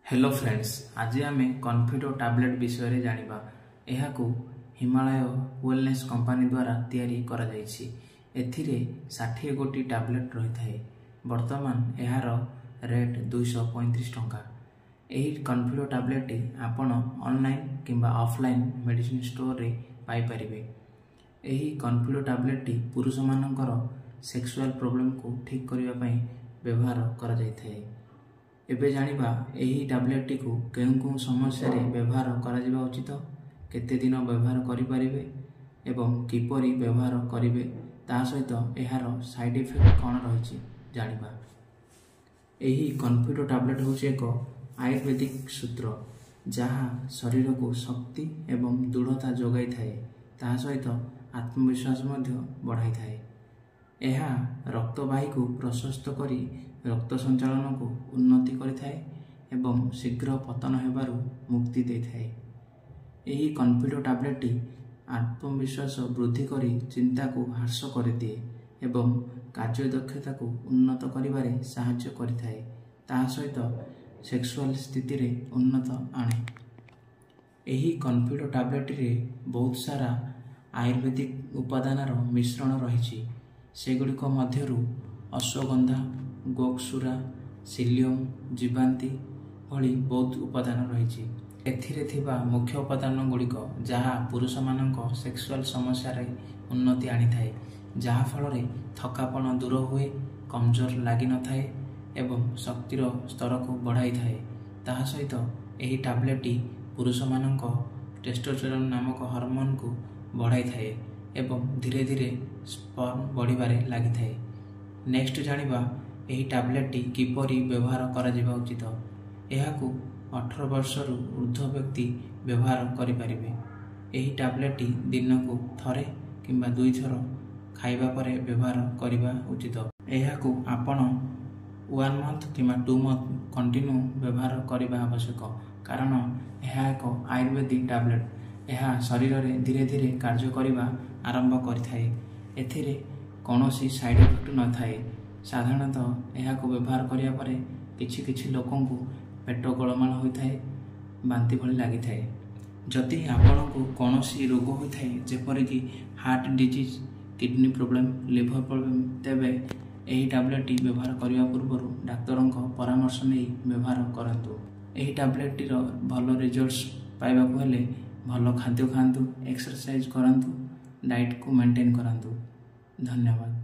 Hello friends, आज आम Confido tablet विषय जानिबा। एहाकू हिमालय वेलनेस कंपनी द्वारा तैयारी करा जायछि। एथिरे 60 गोटी टैबलेट रही थाए। वर्तमान एहार रेट 235 टंका। एही कॉन्फिडो टैबलेट आपण ऑनलाइन किंबा ऑफलाइन मेडिसिन स्टोर रे पाई परिबे। एही कॉन्फिडो टैबलेट पुरुष मानकर सेक्सुअल प्रॉब्लम को ठीक करिवा पई व्यवहार करा जाय थाए। एबे जानिबा एही टैबलेट को केउ समस्या रे व्यवहार करा जिबा उचित, केते दिन व्यवहार करि परिबे एवं किपरि व्यवहार करिवे, ता सहित एहार साइड इफेक्ट कौन रही जानिबा। एही कॉन्फिडो टैबलेट होछि एक आयुर्वेदिक सूत्र जहाँ शरीर को शक्ति एवं दृढ़ता जोगाई थाए, ता सहित आत्मविश्वास मध्य बढ़ाई थाए। यह रक्तवाही को प्रशस्त करी रक्त संचालन को उन्नति करिथाए एवं शीघ्र पतन हेबारु मुक्ति देइथाए। एही कॉन्फिडो टैबलेट आत्मविश्वास वृद्धि करी चिंता को ह्रास करदिए एवं कार्य दक्षता को उन्नत करिबारे साहाय्य करिथाए, ता सहित सेक्सुअल स्थिति रे उन्नत आणे। एही कॉन्फिडो टैबलेट रे बहुत सारा आयुर्वेदिक उपादानर मिश्रण रही। सेगुड़िक मध्यरु अश्वगंधा, गोक्षुरा, सिलियम, जीवांती भली बहुत उपादान रही। एथिरे थिबा मुख्य उपादान गुड़िक जहाँ पुरुष मानक सेक्सुअल समस्या रे उन्नति आनी थाए, जहाँ फल रे थकापन दूर हुए, कमजोर लगी न थाए एवं शक्तिर स्तर को बढ़ाई थाए। ताहा सहित एही टैबलेट पुरुष मानक टेस्टोस्टेरोन नामक हार्मोन को बढ़ाई थाए एवं धीरे धीरे स्पर्म बढ़िबारे लागि थाए। नेक्स्ट जानिबा एही टैबलेट किपरि व्यवहार करा जिबा उचित। एहाकू 18 वर्षरु ऊर्ध्व व्यक्ति व्यवहार करि परिबे। एही टैबलेट दिन को थरे किंबा 2 थर खाइबा परे व्यवहार करिबा उचित। एहाकू आपण 1 मंथ किंबा 2 मंथ कंटिन्यू व्यवहार करिबा आवश्यक, कारण एहा एक आयुर्वेदिक टैबलेट। एहा शरीर रे धीरे धीरे कार्य करिबा आरंभ करिथाए। एथिरे कौनसी साइड इफेक्ट न थाए। साधारणतः यह व्यवहार करिया परे किछि किछि लोकन को पेट गोलमाल होता है, बांति भली लगी थाए। जदि आपण को कौनसी रोग होता है जेपरिक heart disease, kidney problem, liver problem, तेबे एही टैबलेट व्यवहार करने पूर्व डाक्तरों परामर्श नहीं व्यवहार करंतु। एही टैबलेट भल रिजल्ट्स पाइबाकू हेले भल खाद्य खातु, एक्सरसाइज करंतु, डाइट को मेंटेन करंतु। धन्यवाद।